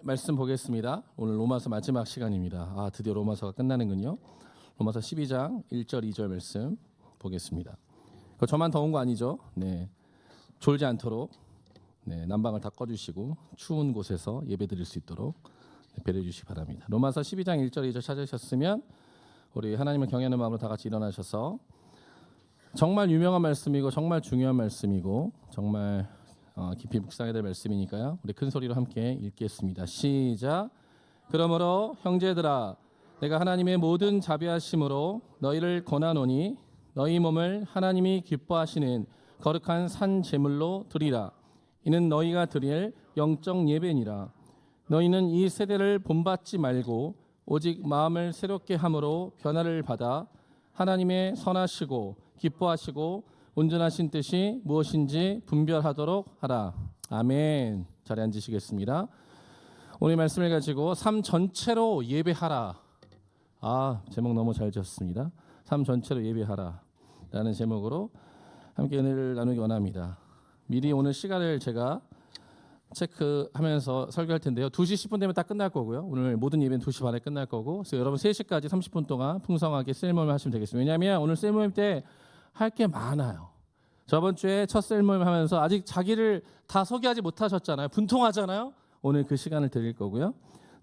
말씀 보겠습니다. 오늘 로마서 마지막 시간입니다. 드디어 로마서가 끝나는군요. 로마서 12장 1절 2절 말씀 보겠습니다. 저만 더운 거 아니죠? 네, 졸지 않도록 난방을 다 꺼주시고 추운 곳에서 예배드릴 수 있도록 배려해 주시기 바랍니다. 로마서 12장 1절 2절 찾으셨으면 우리 하나님을 경외하는 마음으로 다 같이 일어나셔서 정말 유명한 말씀이고 정말 중요한 말씀이고 정말 깊이 묵상해야 될 말씀이니까요. 우리 큰 소리로 함께 읽겠습니다. 시작. 그러므로 형제들아, 내가 하나님의 모든 자비하심으로 너희를 권하노니 너희 몸을 하나님이 기뻐하시는 거룩한 산 제물로 드리라. 이는 너희가 드릴 영적 예배니라. 너희는 이 세대를 본받지 말고 오직 마음을 새롭게 함으로 변화를 받아 하나님의 선하시고 기뻐하시고 온전하신 뜻이 무엇인지 분별하도록 하라. 아멘. 자리에 앉으시겠습니다. 오늘 말씀을 가지고 삶 전체로 예배하라. 제목 너무 잘 지었습니다. 삶 전체로 예배하라 라는 제목으로 함께 은혜를 나누기 원합니다. 미리 오늘 시간을 제가 체크하면서 설교할 텐데요. 2시 10분 되면 딱 끝날 거고요. 오늘 모든 예배는 2시 반에 끝날 거고, 그래서 여러분 3시까지 30분 동안 풍성하게 셀모임을 하시면 되겠습니다. 왜냐하면 오늘 셀모임 때 할 게 많아요. 저번 주에 첫 셀모임 하면서 아직 자기를 다 소개하지 못하셨잖아요. 분통하잖아요. 오늘 그 시간을 드릴 거고요.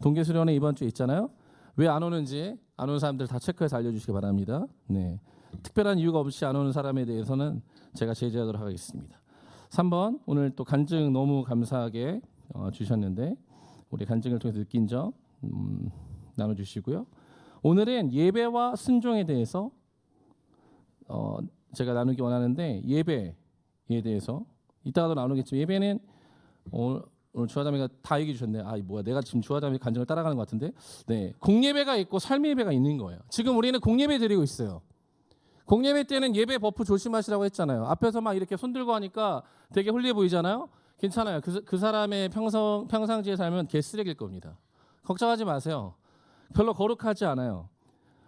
동계수련회 이번 주에 있잖아요. 왜 안 오는지 안 오는 사람들 다 체크해서 알려주시기 바랍니다. 네, 특별한 이유가 없이 안 오는 사람에 대해서는 제가 제재하도록 하겠습니다. 3번, 오늘 또 간증 너무 감사하게 주셨는데 우리 간증을 통해서 느낀 점 나눠주시고요. 오늘은 예배와 순종에 대해서 제가 나누기 원하는데, 예배에 대해서 이따가도 나누겠지만 예배는 오늘 주하자매가 다 얘기해 주셨네. 내가 지금 주하자매 간증을 따라가는 것 같은데, 네, 공예배가 있고 삶의 예배가 있는 거예요. 지금 우리는 공예배 드리고 있어요. 공예배 때는 예배 버프 조심하시라고 했잖아요. 앞에서 막 이렇게 손 들고 하니까 되게 홀리해 보이잖아요. 괜찮아요. 그 사람의 평상시에 살면 개쓰레기일 겁니다. 걱정하지 마세요. 별로 거룩하지 않아요.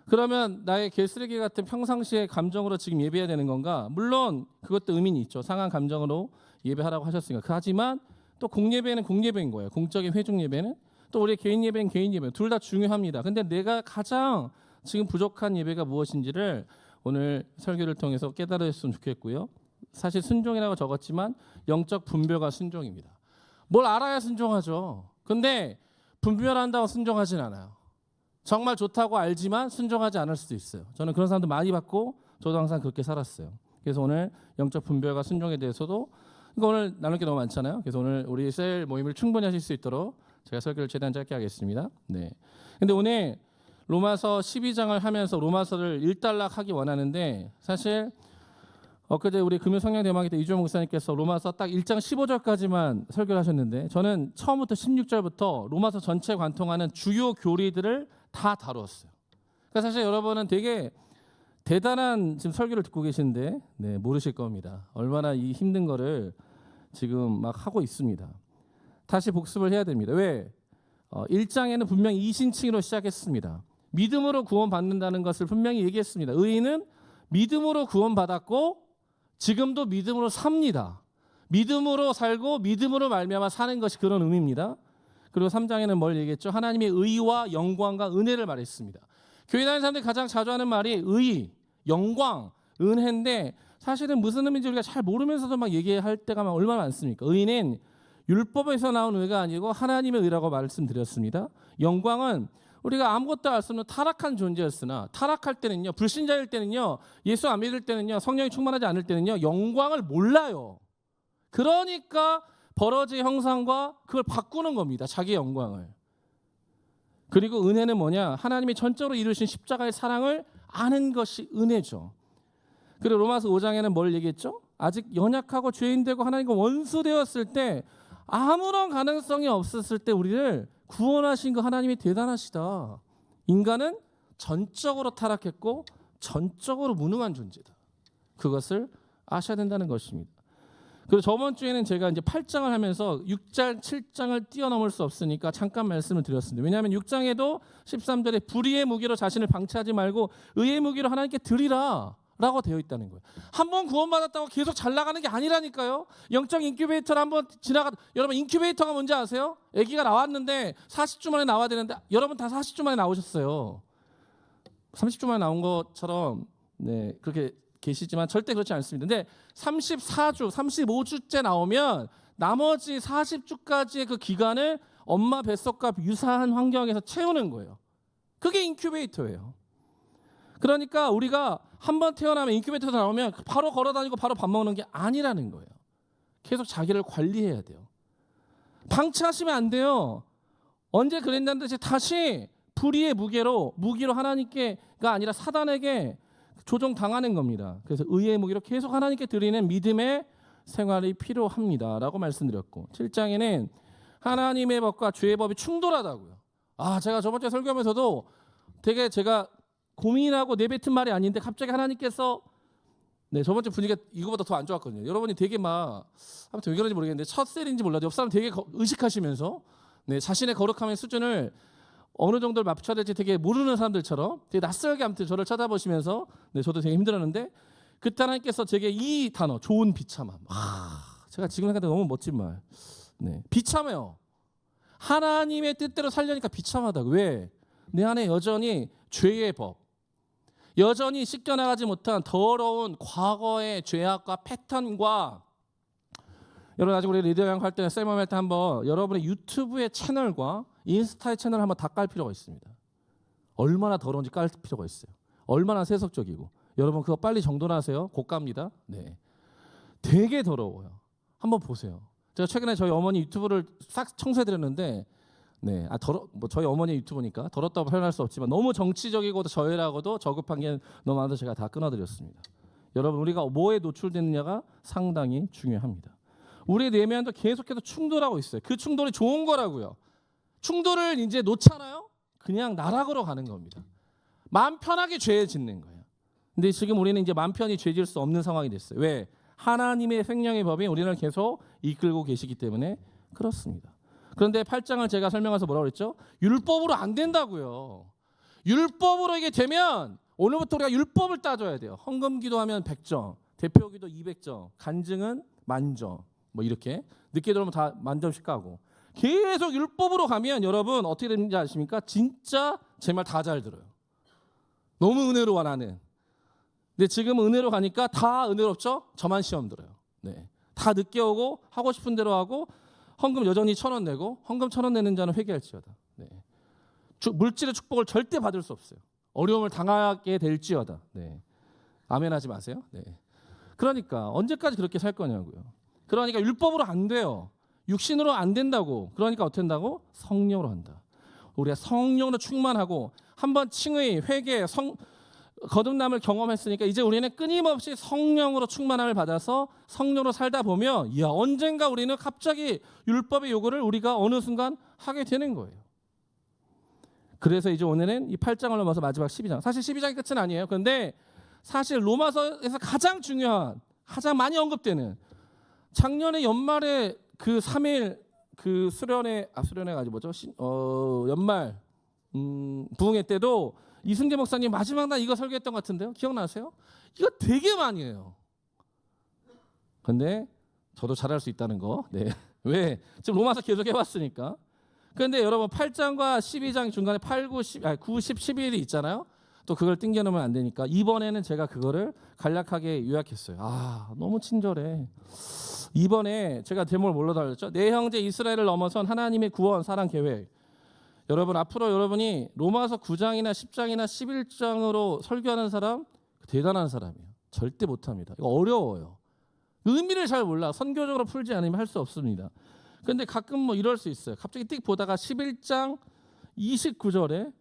그러면 나의 개쓰레기 같은 평상시의 감정으로 지금 예배해야 되는 건가? 물론 그것도 의미는 있죠. 상한 감정으로 예배하라고 하셨으니까. 하지만 또 공예배는 공예배인 거예요. 공적인 회중 예배는, 또 우리의 개인 예배는 개인 예배, 둘 다 중요합니다. 근데 내가 가장 지금 부족한 예배가 무엇인지를 오늘 설교를 통해서 깨달으셨으면 좋겠고요. 사실 순종이라고 적었지만 영적 분별과 순종입니다. 뭘 알아야 순종하죠. 근데 분별한다고 순종하진 않아요. 정말 좋다고 알지만 순종하지 않을 수도 있어요. 저는 그런 사람도 많이 봤고 저도 항상 그렇게 살았어요. 그래서 오늘 영적 분별과 순종에 대해서도, 이거 오늘 나눌 게 너무 많잖아요. 그래서 오늘 우리 셀 모임을 충분히 하실 수 있도록 제가 설교를 최대한 짧게 하겠습니다. 네. 근데 오늘 로마서 12장을 하면서 로마서를 일단락하기 원하는데, 사실 엊그제 우리 금요성령대망회 때 이주호 목사님께서 로마서 딱 1장 15절까지만 설교를 하셨는데, 저는 처음부터 16절부터 로마서 전체에 관통하는 주요 교리들을 다 다루었어요. 그러니까 사실 여러분은 되게 대단한 지금 설교를 듣고 계신데 모르실 겁니다. 얼마나 이 힘든 거를 지금 막 하고 있습니다. 다시 복습을 해야 됩니다. 왜? 1장에는 분명히 이신칭으로 시작했습니다. 믿음으로 구원받는다는 것을 분명히 얘기했습니다. 의인은 믿음으로 구원받았고 지금도 믿음으로 삽니다. 믿음으로 살고 믿음으로 말미암아 사는 것이 그런 의미입니다. 그리고 3장에는 뭘 얘기했죠? 하나님의 의와 영광과 은혜를 말했습니다. 교회 다니는 사람들이 가장 자주 하는 말이 의, 영광, 은혜인데, 사실은 무슨 의미인지 우리가 잘 모르면서도 막 얘기할 때가 얼마나 많습니까? 의는 율법에서 나온 의가 아니고 하나님의 의라고 말씀드렸습니다. 영광은 우리가 아무것도 알 수 없는 타락한 존재였으나, 타락할 때는요, 불신자일 때는요, 예수 안 믿을 때는요, 성령이 충만하지 않을 때는요, 영광을 몰라요. 그러니까 벌어질 형상과 그걸 바꾸는 겁니다. 자기의 영광을. 그리고 은혜는 뭐냐? 하나님이 전적으로 이루신 십자가의 사랑을 아는 것이 은혜죠. 그리고 로마서 5장에는 뭘 얘기했죠? 아직 연약하고 죄인 되고 하나님과 원수 되었을 때, 아무런 가능성이 없었을 때 우리를 구원하신 그 하나님이 대단하시다. 인간은 전적으로 타락했고 전적으로 무능한 존재다. 그것을 아셔야 된다는 것입니다. 그리고 저번 주에는 제가 이제 8장을 하면서 6장, 7장을 뛰어넘을 수 없으니까 잠깐 말씀을 드렸습니다. 왜냐하면 6장에도 13절에 불의의 무기로 자신을 방치하지 말고 의의 무기로 하나님께 드리라 라고 되어 있다는 거예요. 한번 구원받았다고 계속 잘 나가는 게 아니라니까요. 영적 인큐베이터를 한번 여러분 인큐베이터가 뭔지 아세요? 아기가 나왔는데 40주 만에 나와야 되는데 여러분 다 40주 만에 나오셨어요. 30주 만에 나온 것처럼 네, 그렇게 계시지만 절대 그렇지 않습니다. 근데 34주, 35주째 나오면 나머지 40주까지의 그 기간을 엄마 뱃속과 유사한 환경에서 채우는 거예요. 그게 인큐베이터예요. 그러니까 우리가 한번 태어나면 인큐베이터에서 나오면 바로 걸어다니고 바로 밥 먹는 게 아니라는 거예요. 계속 자기를 관리해야 돼요. 방치하시면 안 돼요. 언제 그랬냐는 듯이 다시 불의의 무기로 하나님께가 아니라 사단에게 조종당하는 겁니다. 그래서 의의 무기로 계속 하나님께 드리는 믿음의 생활이 필요합니다라고 말씀드렸고 7장에는 하나님의 법과 죄의 법이 충돌하다고요. 제가 저번 주에 설교하면서도 되게 제가 고민하고 내뱉은 말이 아닌데 갑자기 하나님께서 저번 주 분위기가 이거보다 더 안 좋았거든요. 여러분이 되게 아무튼 왜 그런지 모르겠는데 첫 셀인지 몰라도 옆 사람 되게 의식하시면서 자신의 거룩함의 수준을 어느 정도를 맞춰야 될지 되게 모르는 사람들처럼 되게 낯설게 아무튼 저를 쳐다보시면서 저도 되게 힘들었는데 그때 하나님께서 제게 이 단어 좋은 비참함. 제가 지금 생각해도 너무 멋진 말. 비참해요. 하나님의 뜻대로 살려니까 비참하다고. 왜? 내 안에 여전히 죄의 법, 여전히 씻겨나가지 못한 더러운 과거의 죄악과 패턴과 여러분 나중에 우리 리더양 할 때 셀멈 할 때 한번 여러분의 유튜브의 채널과 인스타의 채널을 한번 다 깔 필요가 있습니다. 얼마나 더러운지 깔 필요가 있어요. 얼마나 세속적이고 여러분 그거 빨리 정돈하세요. 고가입니다. 되게 더러워요. 한번 보세요. 제가 최근에 저희 어머니 유튜브를 싹 청소해드렸는데 저희 어머니 유튜브니까 더럽다고 표현할 수 없지만 너무 정치적이고 저희라고도 저급한 게 너무 많아서 제가 다 끊어드렸습니다. 여러분 우리가 뭐에 노출되느냐가 상당히 중요합니다. 우리의 내면도 계속해서 충돌하고 있어요. 그 충돌이 좋은 거라고요. 충돌을 이제 놓잖아요. 그냥 나락으로 가는 겁니다. 마음 편하게 죄 짓는 거예요. 근데 지금 우리는 이제 마음 편히 죄 지을 수 없는 상황이 됐어요. 왜? 하나님의 생명의 법이 우리를 계속 이끌고 계시기 때문에 그렇습니다. 그런데 8장을 제가 설명해서 뭐라고 그랬죠? 율법으로 안 된다고요. 율법으로 이게 되면 오늘부터 우리가 율법을 따져야 돼요. 헌금 기도하면 100점, 대표 기도 200점, 간증은 만점. 이렇게 늦게 들어오면 다 만점씩 까고 계속 율법으로 가면 여러분 어떻게 되는지 아십니까? 진짜 제 말 다 잘 들어요. 너무 은혜로워 나는. 근데 지금 은혜로 가니까 다 은혜롭죠? 저만 시험 들어요. 다 늦게 오고 하고 싶은 대로 하고 헌금 여전히 1,000원 내고 헌금 1,000원 내는 자는 회개할지어다. 물질의 축복을 절대 받을 수 없어요. 어려움을 당하게 될지어다. 아멘 하지 마세요. 그러니까 언제까지 그렇게 살 거냐고요. 그러니까 율법으로 안 돼요. 육신으로 안 된다고. 그러니까 어떻게 한다고? 성령으로 한다. 우리가 성령으로 충만하고 한번 칭의, 회개, 거듭남을 경험했으니까 이제 우리는 끊임없이 성령으로 충만함을 받아서 성령으로 살다 보면 언젠가 우리는 갑자기 율법의 요구를 우리가 어느 순간 하게 되는 거예요. 그래서 이제 오늘은 이 8장을 넘어서 마지막 12장. 사실 12장이 끝은 아니에요. 그런데 사실 로마서에서 가장 중요한, 가장 많이 언급되는 작년에 연말에 그 3일 그 수련회가 아니고 뭐죠? 연말 부흥회 때도 이승재 목사님 마지막 날 이거 설교했던 것 같은데요. 기억나세요? 이거 되게 많이 해요. 근데 저도 잘할 수 있다는 거. 왜? 지금 로마서 계속 해봤으니까. 그런데 여러분 8장과 12장 중간에 9, 10, 11이 있잖아요. 또 그걸 띵겨놓으면 안 되니까 이번에는 제가 그거를 간략하게 요약했어요. 너무 친절해. 이번에 제가 제목을 뭘로 달렸죠? 내 형제 이스라엘을 넘어선 하나님의 구원 사랑 계획. 여러분 앞으로 여러분이 로마서 9장이나 10장이나 11장으로 설교하는 사람 대단한 사람이에요. 절대 못합니다. 이거 어려워요. 의미를 잘 몰라. 선교적으로 풀지 않으면 할 수 없습니다. 그런데 가끔 이럴 수 있어요. 갑자기 띡 보다가 11장 29절에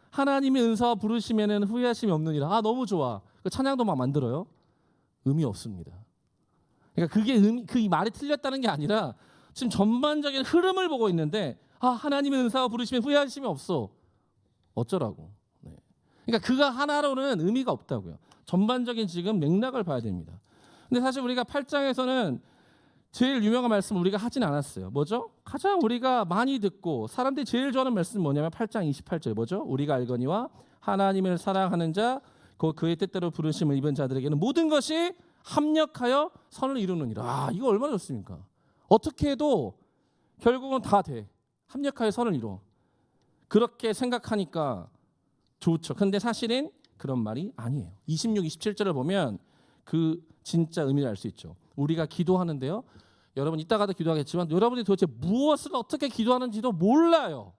하나님의 은사와 부르시면은 후회하심이 없느니라. 너무 좋아. 그 찬양도 막 만들어요. 의미 없습니다. 그러니까 그게 그 말이 틀렸다는 게 아니라 지금 전반적인 흐름을 보고 있는데 하나님의 은사와 부르시면 후회하심이 없어. 어쩌라고. 그러니까 그가 하나로는 의미가 없다고요. 전반적인 지금 맥락을 봐야 됩니다. 근데 사실 우리가 8장에서는 제일 유명한 말씀 우리가 하진 않았어요. 뭐죠? 가장 우리가 많이 듣고 사람들이 제일 좋아하는 말씀이 뭐냐면 8장 28절 뭐죠? 우리가 알거니와 하나님을 사랑하는 자 그의 뜻대로 부르심을 입은 자들에게는 모든 것이 합력하여 선을 이루느니라. 아, 이거 얼마나 좋습니까? 어떻게 해도 결국은 다 돼. 합력하여 선을 이루어. 그렇게 생각하니까 좋죠. 근데 사실은 그런 말이 아니에요. 26, 27절을 보면 그 진짜 의미를 알 수 있죠. 우리가 기도하는데요. 여러분 이따가도 기도하겠지만 여러분이 도대체 무엇을 어떻게 기도하는지도 몰라요.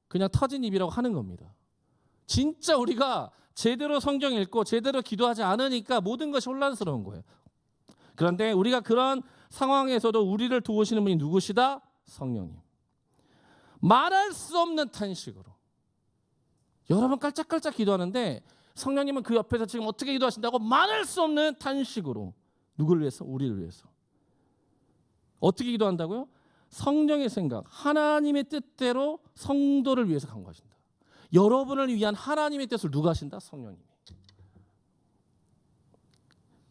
그냥 터진 입이라고 하는 겁니다. 진짜 우리가 제대로 성경 읽고 제대로 기도하지 않으니까 모든 것이 혼란스러운 거예요. 그런데 우리가 그런 상황에서도 우리를 도우시는 분이 누구시다? 성령님. 말할 수 없는 탄식으로 여러분 깔짝깔짝 기도하는데 성령님은 그 옆에서 지금 어떻게 기도하신다고 말할 수 없는 탄식으로 누구를 위해서? 우리를 위해서. 어떻게 기도한다고요? 성령의 생각, 하나님의 뜻대로 성도를 위해서 간구하신다. 여러분을 위한 하나님의 뜻을 누가 하신다? 성령님이.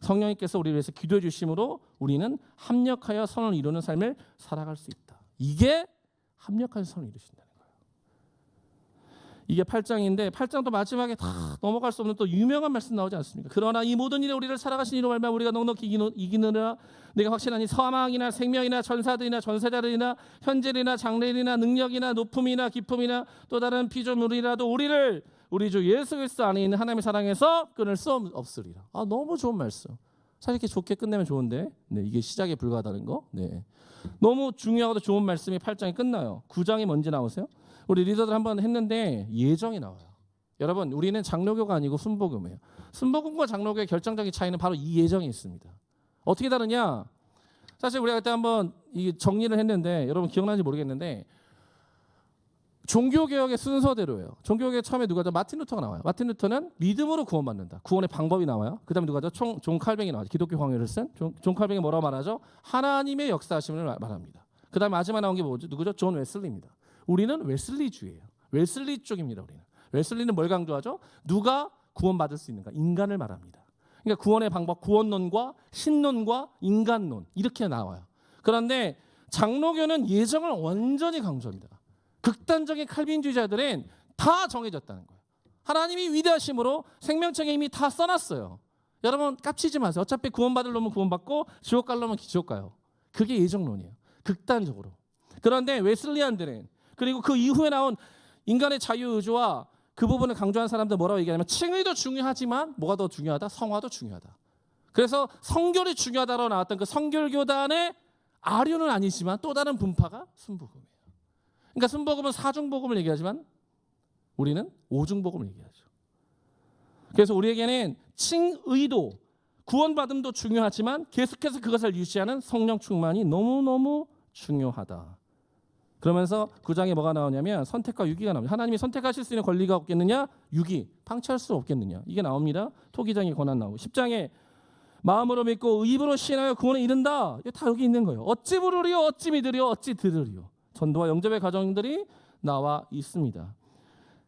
성령님께서 우리를 위해서 기도해 주심으로 우리는 합력하여 선을 이루는 삶을 살아갈 수 있다. 이게 합력하여 선을 이루신다는 거예요. 이게 8장인데 8장도 마지막에 다 넘어갈 수 없는 또 유명한 말씀 나오지 않습니까? 그러나 이 모든 일에 우리를 살아가신 이로 말미암아 우리가 넉넉히 이기느라 내가 확신하니 사망이나 생명이나 전사들이나 전세자들이나 현재이나 장래이나 능력이나 높음이나 기쁨이나 또 다른 피조물이라도 우리를 우리 주 예수 그리스도 안에 있는 하나님의 사랑에서 끊을 수 없으리라. 아, 너무 좋은 말씀. 사실 이렇게 좋게 끝내면 좋은데 네, 이게 시작에 불과하다는 거. 네. 너무 중요하고도 좋은 말씀이 8장이 끝나요. 9장이 뭔지 나오세요? 우리 리더들 한번 했는데 예정이 나와요. 여러분 우리는 장로교가 아니고 순복음이에요. 순복음과 장로교의 결정적인 차이는 바로 이 예정이 있습니다. 어떻게 다르냐? 사실 우리가 그때 한번 이 정리를 했는데 여러분 기억나는지 모르겠는데 종교개혁의 순서대로예요. 종교개혁 처음에 누가죠? 마틴 루터가 나와요. 마틴 루터는 믿음으로 구원받는다. 구원의 방법이 나와요. 그 다음에 누가죠? 존 칼뱅이 나와요. 기독교 광해를 쓴 존 칼뱅이 뭐라고 말하죠? 하나님의 역사하심을 말합니다. 그 다음에 마지막에 나온 게 뭐죠? 누구죠? 존 웨슬리입니다. 우리는 웨슬리주의예요. 웨슬리 쪽입니다. 우리는. 웨슬리는 뭘 강조하죠? 누가 구원받을 수 있는가? 인간을 말합니다. 그러니까 구원의 방법, 구원론과 신론과 인간론 이렇게 나와요. 그런데 장로교는 예정을 완전히 강조합니다. 극단적인 칼빈주의자들은 다 정해졌다는 거예요. 하나님이 위대하심으로 생명책에 이미 다 써놨어요. 여러분 깝치지 마세요. 어차피 구원받을 놈은 구원받고 지옥 갈 놈은 지옥 가요. 그게 예정론이에요. 극단적으로. 그런데 웨슬리안들은 그리고 그 이후에 나온 인간의 자유의지와 그 부분을 강조한 사람들 뭐라고 얘기하냐면 칭의도 중요하지만 뭐가 더 중요하다? 성화도 중요하다. 그래서 성결이 중요하다로 나왔던 그 성결교단의 아류는 아니지만 또 다른 분파가 순복음이에요. 그러니까 순복음은 사중복음을 얘기하지만 우리는 오중복음을 얘기하죠. 그래서 우리에게는 칭의도 구원받음도 중요하지만 계속해서 그것을 유지하는 성령 충만이 너무너무 중요하다. 그러면서 9장에 뭐가 나오냐면 선택과 유기가 나옵니다. 하나님이 선택하실 수 있는 권리가 없겠느냐? 유기, 방치할 수 없겠느냐? 이게 나옵니다. 토기장의 권한 나오고 10장에 마음으로 믿고 입으로 시인하여 구원에 이른다. 이게 다 여기 있는 거예요. 어찌 부르리요? 어찌 믿으리요? 어찌 들으리요? 전도와 영접의 과정들이 나와 있습니다.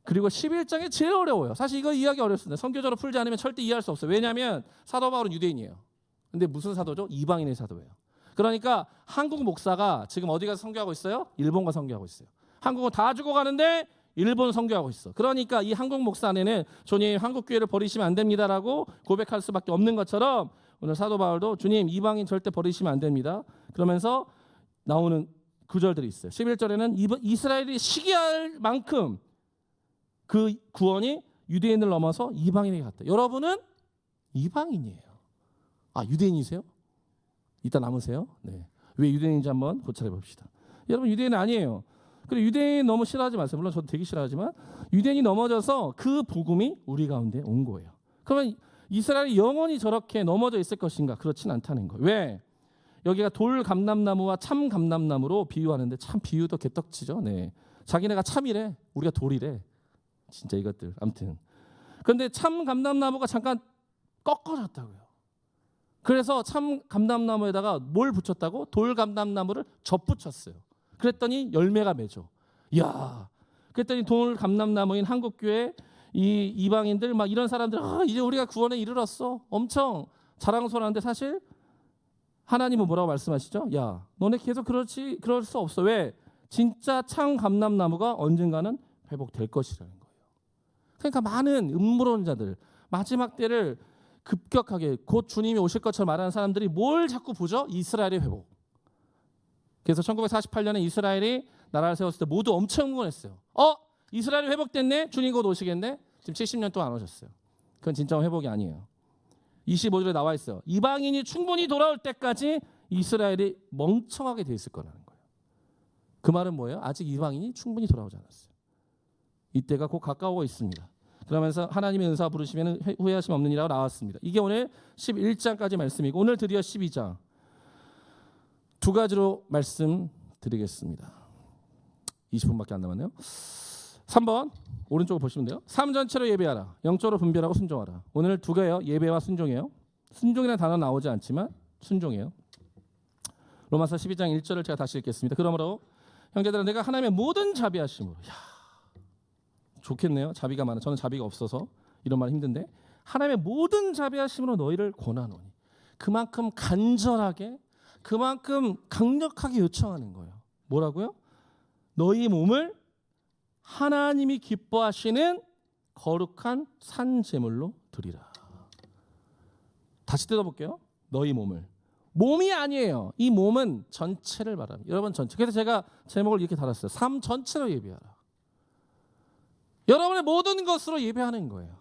그리고 11장이 제일 어려워요. 사실 이거 이해하기 어렵습니다. 선교적으로 풀지 않으면 절대 이해할 수 없어요. 왜냐하면 사도 바울은 유대인이에요. 근데 무슨 사도죠? 이방인의 사도예요. 그러니까 한국 목사가 지금 어디 가서 선교하고 있어요? 일본 가서 선교하고 있어요. 한국은 다 죽어가는데 일본 선교하고 있어. 그러니까 이 한국 목사 안에는 주님 한국 교회를 버리시면 안 됩니다라고 고백할 수밖에 없는 것처럼 오늘 사도 바울도 주님 이방인 절대 버리시면 안 됩니다. 그러면서 나오는 구절들이 있어요. 11절에는 이스라엘이 시기할 만큼 그 구원이 유대인을 넘어서 이방인에게 갔다. 여러분은 이방인이에요. 아, 유대인이세요? 이따 남으세요? 네. 왜 유대인인지 한번 고찰해 봅시다. 여러분 유대인은 아니에요. 그리고 유대인 너무 싫어하지 마세요. 물론 저도 되게 싫어하지만 유대인이 넘어져서 그 복음이 우리 가운데 온 거예요. 그러면 이스라엘이 영원히 저렇게 넘어져 있을 것인가? 그렇진 않다는 거예요. 왜? 여기가 돌 감람나무와 참 감람나무로 비유하는데 참 비유도 개떡치죠. 네. 자기네가 참이래. 우리가 돌이래. 진짜 이것들. 아무튼. 그런데 참 감람나무가 잠깐 꺾어졌다고요. 그래서 참 감람나무에다가 뭘 붙였다고? 돌 감람나무를 접붙였어요. 그랬더니 열매가 맺어. 이야. 그랬더니 돌 감람나무인 한국교회 이 이방인들 막 이런 사람들 이제 우리가 구원에 이르렀어. 엄청 자랑스러운데 사실 하나님은 뭐라고 말씀하시죠? 야, 너네 계속 그럴 수 없어. 왜? 진짜 참 감람나무가 언젠가는 회복될 것이라는 거예요. 그러니까 많은 음모론자들, 마지막 때를 급격하게 곧 주님이 오실 것처럼 말하는 사람들이 뭘 자꾸 보죠? 이스라엘의 회복. 그래서 1948년에 이스라엘이 나라를 세웠을 때 모두 엄청 응원했어요. 이스라엘이 회복됐네? 주님 곧 오시겠네? 지금 70년 동안 안 오셨어요. 그건 진짜 회복이 아니에요. 25절에 나와 있어요. 이방인이 충분히 돌아올 때까지 이스라엘이 멍청하게 돼 있을 거라는 거예요. 그 말은 뭐예요? 아직 이방인이 충분히 돌아오지 않았어요. 이때가 곧 가까워 있습니다. 그러면서 하나님의 은사 부르시면 후회하심 없느니라고 나왔습니다. 이게 오늘 11장까지 말씀이고 오늘 드디어 12장 두 가지로 말씀드리겠습니다. 20분밖에 안 남았네요. 3번 오른쪽으로 보시면 돼요. 삶 전체로 예배하라. 영적으로 분별하고 순종하라. 오늘 두 개예요. 예배와 순종이에요. 순종이라는 단어 나오지 않지만 순종이에요. 로마서 12장 1절을 제가 다시 읽겠습니다. 그러므로 형제들아 내가 하나님의 모든 자비하심으로 좋겠네요. 자비가 많아. 저는 자비가 없어서 이런 말 힘든데 하나님의 모든 자비하심으로 너희를 권하노니 그만큼 간절하게 그만큼 강력하게 요청하는 거예요. 뭐라고요? 너희 몸을 하나님이 기뻐하시는 거룩한 산 제물로 드리라. 다시 뜯어볼게요. 너희 몸을. 몸이 아니에요. 이 몸은 전체를 말합니다. 여러분 전체. 그래서 제가 제목을 이렇게 달았어요. 삶 전체로 예배하라. 여러분의 모든 것으로 예배하는 거예요.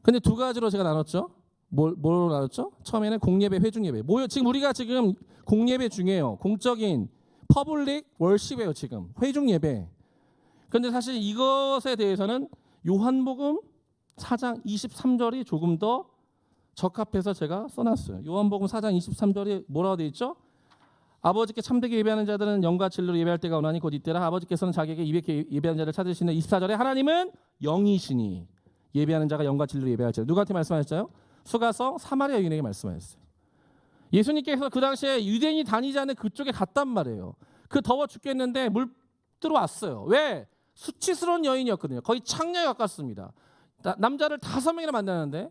근데 두 가지로 제가 나눴죠. 뭐로 나눴죠? 처음에는 공예배, 회중예배. 지금 우리가 지금 공예배 중에요. 공적인 퍼블릭 월십이에요. 지금 회중예배. 그런데 사실 이것에 대해서는 요한복음 4장 23절이 조금 더 적합해서 제가 써놨어요. 요한복음 4장 23절이 뭐라고 되어 있죠? 아버지께 참되게 예배하는 자들은 영과 진리로 예배할 때가 오나니 곧 이때라. 아버지께서는 자기에게 200개 예배하는 자를 찾으시는 24절에 하나님은 영이시니 예배하는 자가 영과 진리로 예배할지라. 누구한테 말씀하셨어요? 수가성 사마리아 여인에게 말씀하셨어요. 예수님께서 그 당시에 유대인이 다니지 않는 그쪽에 갔단 말이에요. 그 더워 죽겠는데 물 들어왔어요. 왜? 수치스러운 여인이었거든요. 거의 창녀에 가깝습니다. 남자를 5명이나 만나는데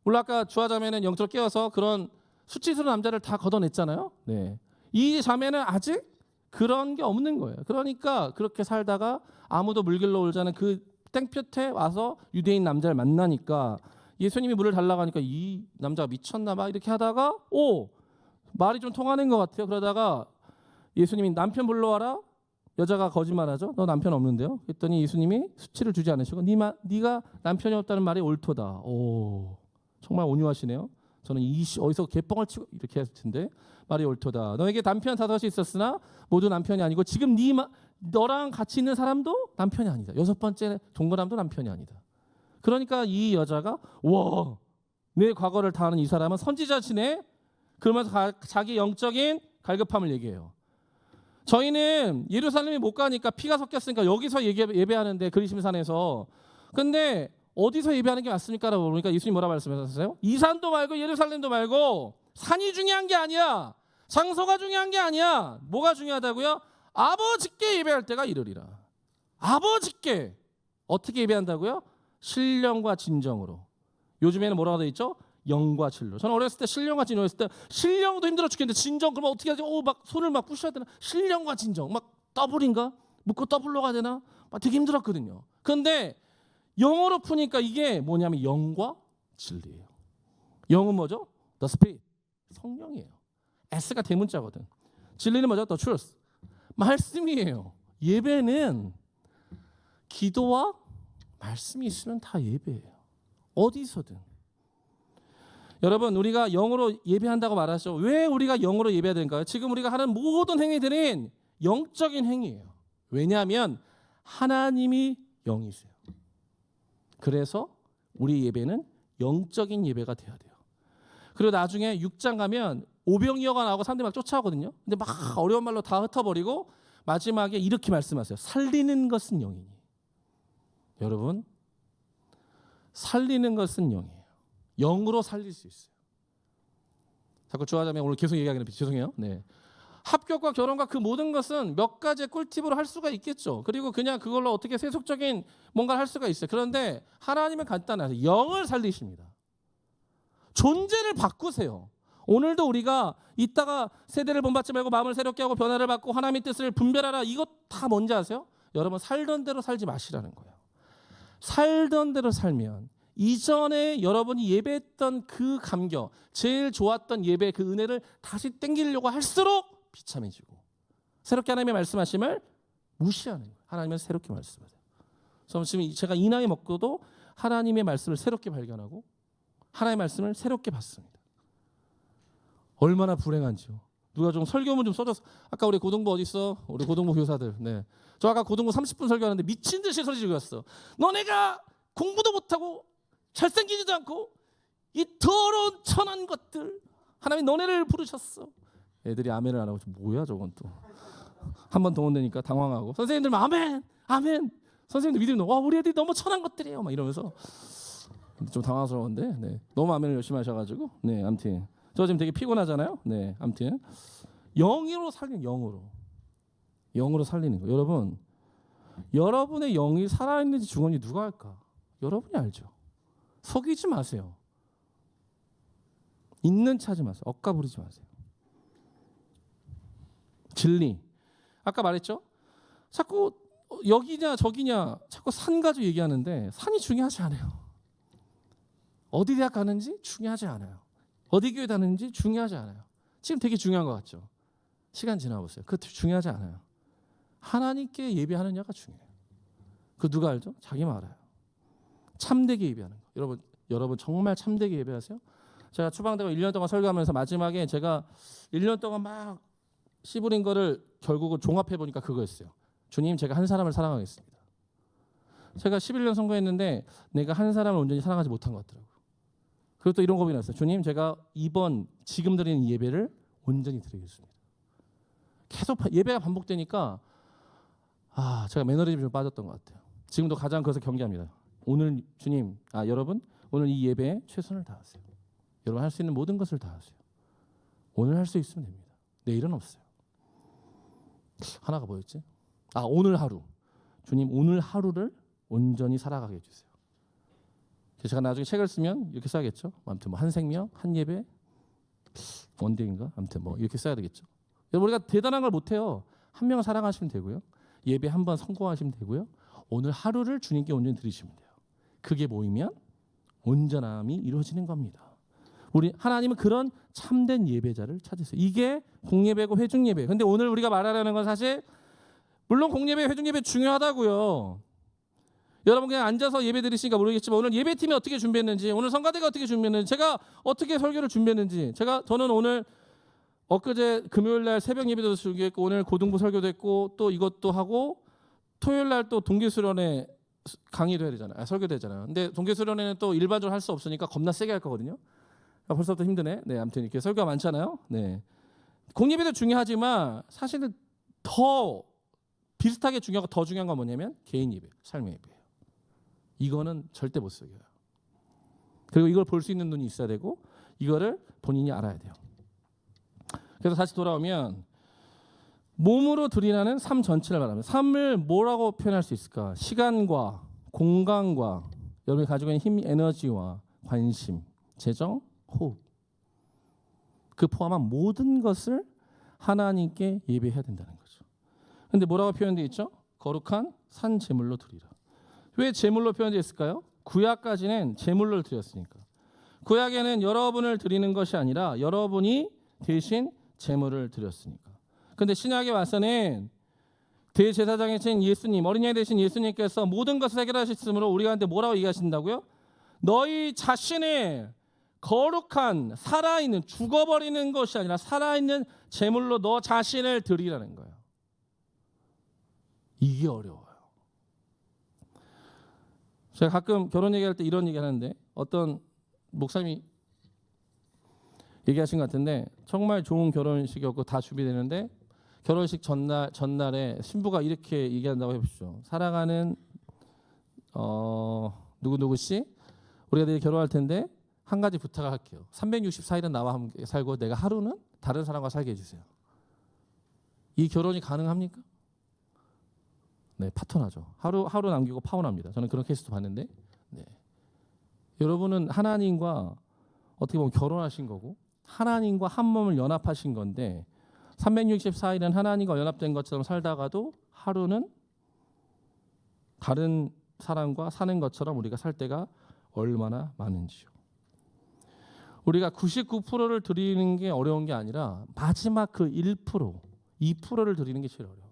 물론 아까 주화자매는 영적으로 깨어서 그런 수치스러운 남자를 다 걷어냈잖아요. 네. 이 자매는 아직 그런 게 없는 거예요. 그러니까 그렇게 살다가 아무도 물 길러 올지 않은 그 땡볕에 와서 유대인 남자를 만나니까 예수님이 물을 달라고 하니까 이 남자가 미쳤나 봐 이렇게 하다가 말이 좀 통하는 것 같아요. 그러다가 예수님이 남편 불러와라. 여자가 거짓말하죠. 너 남편 없는데요? 그랬더니 예수님이 수치를 주지 않으시고 네가 남편이 없다는 말이 옳도다. 정말 온유하시네요. 저는 어디서 개뻥을 치고 이렇게 했을 텐데 말이 옳도다. 너에게 남편 5이 있었으나 모두 남편이 아니고 지금 너랑 같이 있는 사람도 남편이 아니다. 6번째 동거남도 남편이 아니다. 그러니까 이 여자가 내 과거를 다 아는 이 사람은 선지자시네. 그러면서 자기 영적인 갈급함을 얘기해요. 저희는 예루살렘에 못 가니까 피가 섞였으니까 여기서 예배하는데 그리심산에서. 근데 어디서 예배하는 게 맞습니까? 라고 그러니까 예수님 뭐라 말씀하셨어요? 이 산도 말고 예루살렘도 말고 산이 중요한 게 아니야. 장소가 중요한 게 아니야. 뭐가 중요하다고요? 아버지께 예배할 때가 이르리라. 아버지께. 어떻게 예배한다고요? 신령과 진정으로. 요즘에는 뭐라고 되어 있죠? 영과 진로. 저는 어렸을 때 신령과 진로 했을 때 신령도 힘들어 죽겠는데 진정 그러면 어떻게 하지? 막 손을 막 부셔야 되나? 신령과 진정. 막 더블인가? 묶고 더블로 가야 되나? 막 되게 힘들었거든요. 그런데 영어로 푸니까 이게 뭐냐면 영과 진리예요. 영은 뭐죠? The Spirit. 성령이에요. S가 대문자거든. 진리는 뭐죠? The Truth. 말씀이에요. 예배는 기도와 말씀이 있으면 다 예배예요. 어디서든. 여러분 우리가 영으로 예배한다고 말하죠. 왜 우리가 영으로 예배해야 되는가요? 지금 우리가 하는 모든 행위들은 영적인 행위예요. 왜냐하면 하나님이 영이세요. 그래서 우리 예배는 영적인 예배가 돼야 돼요. 그리고 나중에 6장 가면 오병이어가 나오고 사람들이 막 쫓아오거든요. 근데 막 어려운 말로 다 흩어버리고 마지막에 이렇게 말씀하세요. 살리는 것은 영이니. 여러분 살리는 것은 영이에요. 영으로 살릴 수 있어요. 자꾸 주화자매 오늘 계속 얘기하기는 죄송해요. 네. 합격과 결혼과 그 모든 것은 몇 가지의 꿀팁으로 할 수가 있겠죠. 그리고 그냥 그걸로 어떻게 세속적인 뭔가를 할 수가 있어요. 그런데 하나님은 간단하세요. 영을 살리십니다. 존재를 바꾸세요. 오늘도 우리가 이따가 세대를 본받지 말고 마음을 새롭게 하고 변화를 받고 하나님의 뜻을 분별하라. 이것 다 뭔지 아세요? 여러분 살던 대로 살지 마시라는 거예요. 살던 대로 살면 이전에 여러분이 예배했던 그 감격, 제일 좋았던 예배 그 은혜를 다시 땡기려고 할수록 비참해지고 새롭게 하나님의 말씀하심을 무시하는 거예요. 하나님은 새롭게 말씀하세요. 그래서 지금 제가 이 나이 먹고도 하나님의 말씀을 새롭게 발견하고 하나님의 말씀을 새롭게 받습니다. 얼마나 불행한지요. 누가 좀 설교문 좀 써줘서. 아까 우리 고등부 어디 있어? 우리 고등부 교사들. 네. 저 아까 고등부 30분 설교하는데 미친 듯이 소리 지르고 왔어. 너네가 공부도 못하고 잘생기지도 않고 이 더러운 천한 것들, 하나님 너네를 부르셨어. 애들이 아멘을 안 하고 뭐야 저건 또. 한 번 동원되니까 당황하고 선생님들 아멘 아멘. 선생님들 믿음이 와 우리 애들이 너무 천한 것들이에요 막 이러면서 좀 당황스러운데 네. 너무 아멘을 열심히 하셔가지고 네 아무튼 저 지금 되게 피곤하잖아요. 네 아무튼 영으로 살리는 영으로 살리는 거. 여러분 여러분의 영이 살아있는지 죽었는지 누가 알까? 여러분이 알죠. 속이지 마세요. 있는 차지 마세요. 억까 부리지 마세요. 진리. 아까 말했죠. 자꾸 여기냐 저기냐 자꾸 산 가지고 얘기하는데 산이 중요하지 않아요. 어디 대학 가는지 중요하지 않아요. 어디 교회 다니는지 중요하지 않아요. 지금 되게 중요한 것 같죠. 시간 지나보세요. 그거 중요하지 않아요. 하나님께 예배하느냐가 중요해요. 그 누가 알죠? 자기만 알아요. 참되게 예배하는 거. 여러분 정말 참되게 예배하세요? 제가 추방되고 1년 동안 설교하면서 마지막에 제가 1년 동안 막 씨부린 거를 결국은 종합해 보니까 그거였어요. 주님 제가 한 사람을 사랑하겠습니다. 제가 11년 선거했는데 내가 한 사람을 온전히 사랑하지 못한 것 같더라고요. 그리고 또 이런 고민이 났어요. 주님 제가 지금 드리는 이 예배를 온전히 드리겠습니다. 계속 예배가 반복되니까 제가 매너리즘이 좀 빠졌던 것 같아요. 지금도 가장 그것을 경계합니다. 오늘 주님 여러분 오늘 이 예배에 최선을 다하세요. 여러분 할 수 있는 모든 것을 다하세요. 오늘 할 수 있으면 됩니다. 내일은 없어요. 하나가 뭐였지? 오늘 하루. 주님 오늘 하루를 온전히 살아가게 해주세요. 제가 나중에 책을 쓰면 이렇게 써야겠죠. 아무튼 한 생명, 한 예배, 원데이인가? 아무튼 이렇게 써야 되겠죠. 여러분 우리가 대단한 걸 못해요. 한 명을 사랑하시면 되고요. 예배 한 번 성공하시면 되고요. 오늘 하루를 주님께 온전히 드리시면 돼요. 그게 모이면 온전함이 이루어지는 겁니다. 우리 하나님은 그런 참된 예배자를 찾으세요. 이게 공예배고 회중예배. 근데 오늘 우리가 말하려는 건 사실 물론 공예배, 회중예배 중요하다고요. 여러분 그냥 앉아서 예배 드리시니까 모르겠지만 오늘 예배팀이 어떻게 준비했는지, 오늘 성가대가 어떻게 준비했는지, 제가 어떻게 설교를 준비했는지, 저는 오늘 엊그제 금요일 날 새벽 예배도 준비했고 오늘 고등부 설교도 했고 또 이것도 하고 토요일 날 또 동계수련회 강의도 해야 되잖아요. 설교도 했잖아요. 근데 동계수련회는 또 일반적으로 할 수 없으니까 겁나 세게 할 거거든요. 벌써부터 힘드네. 네, 아무튼 이렇게 설교가 많잖아요. 네, 공예배도 중요하지만 사실은 더 비슷하게 중요하고 더 중요한 건 뭐냐면 개인 예배, 삶의 예배예요. 이거는 절대 못 속여요. 그리고 이걸 볼 수 있는 눈이 있어야 되고 이거를 본인이 알아야 돼요. 그래서 다시 돌아오면 몸으로 드리라는 삶 전체를 말합니다. 삶을 뭐라고 표현할 수 있을까? 시간과 공간과 여러분이 가지고 있는 힘, 에너지와 관심, 재정, 호흡, 그 포함한 모든 것을 하나님께 예배해야 된다는 거죠. 그런데 뭐라고 표현되어 있죠? 거룩한 산 제물로 드리라. 왜 제물로 표현되어 있을까요? 구약까지는 제물로 드렸으니까. 구약에는 여러분을 드리는 것이 아니라 여러분이 대신 제물을 드렸으니까. 근데 신약에 와서는 대제사장이신 예수님, 어린 양 되신 예수님께서 모든 것을 해결하셨으므로 우리한테 뭐라고 얘기하신다고요? 너희 자신의 거룩한 살아있는, 죽어버리는 것이 아니라 살아있는 제물로 너 자신을 드리라는 거예요. 이게 어려워요. 제가 가끔 결혼 얘기할 때 이런 얘기 하는데 어떤 목사님이 얘기하신 것 같은데 정말 좋은 결혼식이었고 다 준비되는데 결혼식 전날에 신부가 이렇게 얘기한다고 해보십시오. 사랑하는 누구누구 씨, 우리가 내일 결혼할 텐데 한 가지 부탁을 할게요. 364일은 나와 함께 살고 내가 하루는 다른 사람과 살게 해주세요. 이 결혼이 가능합니까? 네, 파토나죠. 하루 남기고 파혼합니다. 저는 그런 케이스도 봤는데, 네. 여러분은 하나님과 어떻게 보면 결혼하신 거고 하나님과 한 몸을 연합하신 건데 364일은 하나님과 연합된 것처럼 살다가도 하루는 다른 사람과 사는 것처럼 우리가 살 때가 얼마나 많은지요. 우리가 99%를 드리는 게 어려운 게 아니라 마지막 그 1%, 2%를 드리는 게 제일 어려워요.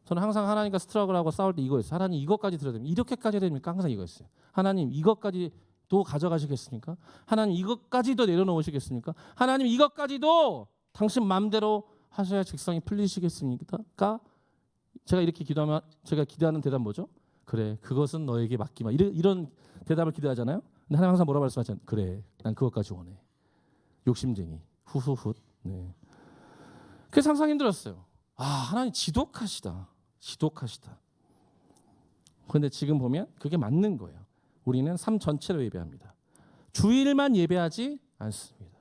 저는 항상 하나님과 스트러글하고 싸울 때 이거였어요. 하나님 이것까지 드려야 됩니까? 이렇게까지 됩니까? 항상 이거였어요. 하나님 이것까지도 가져가시겠습니까? 하나님 이것까지도 내려놓으시겠습니까? 하나님 이것까지도 당신 마음대로 하셔야 직성이 풀리시겠습니까? 제가 이렇게 기도하면 제가 기대하는 대답 뭐죠? 그래, 그것은 너에게 맡기마. 이런 대답을 기대하잖아요. 근데 하나님 항상 뭐라 말씀하잖아요. 그래, 난 그것까지 원해. 욕심쟁이. 후후훗. 네. 그래서 항상 힘들었어요. 아, 하나님 지독하시다. 지독하시다. 그런데 지금 보면 그게 맞는 거예요. 우리는 삶 전체를 예배합니다. 주일만 예배하지 않습니다.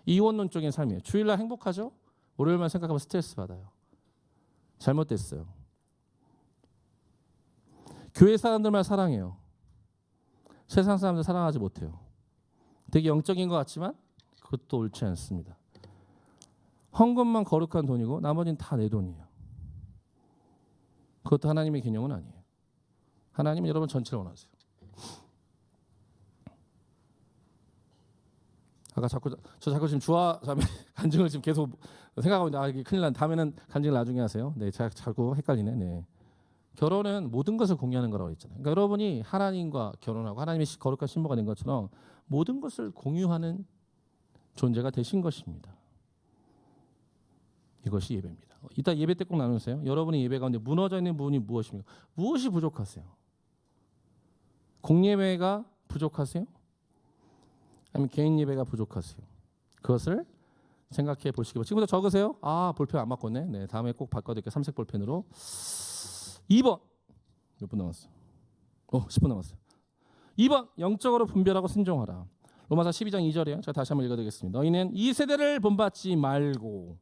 이원론적인 삶이에요. 주일날 행복하죠? 월요일만 생각하면 스트레스 받아요. 잘못됐어요. 교회 사람들만 사랑해요. 세상 사람들 사랑하지 못해요. 되게 영적인 것 같지만 그것도 옳지 않습니다. 헌금만 거룩한 돈이고 나머지는 다 내 돈이에요. 그것도 하나님의 개념은 아니에요. 하나님은 여러분 전체를 원하세요. 아까 자꾸 지금 주와 자매 간증을 지금 계속 생각하고 있는데 이게 큰일 난. 다음에는 간증을 나중에 하세요. 네, 제가 자꾸 헷갈리네. 네. 결혼은 모든 것을 공유하는 거라고 했잖아요. 그러니까 여러분이 하나님과 결혼하고 하나님의 거룩한 신부가 된 것처럼 모든 것을 공유하는 존재가 되신 것입니다. 이것이 예배입니다. 이따 예배 때 꼭 나누세요. 여러분의 예배 가운데 무너져 있는 부분이 무엇입니까? 무엇이 부족하세요? 공예배가 부족하세요? 아니면 개인 예배가 부족하세요? 그것을 생각해 보시기 바랍니다. 지금부터 적으세요. 아, 볼펜 안 바꿨네. 네, 다음에 꼭 바꿔드릴게요. 삼색 볼펜으로. 2번. 몇 분 남았어요? 10분 남았어요. 2번. 영적으로 분별하고 순종하라. 로마서 12장 2절이에요. 제가 다시 한번 읽어드리겠습니다. 너희는 이 세대를 본받지 말고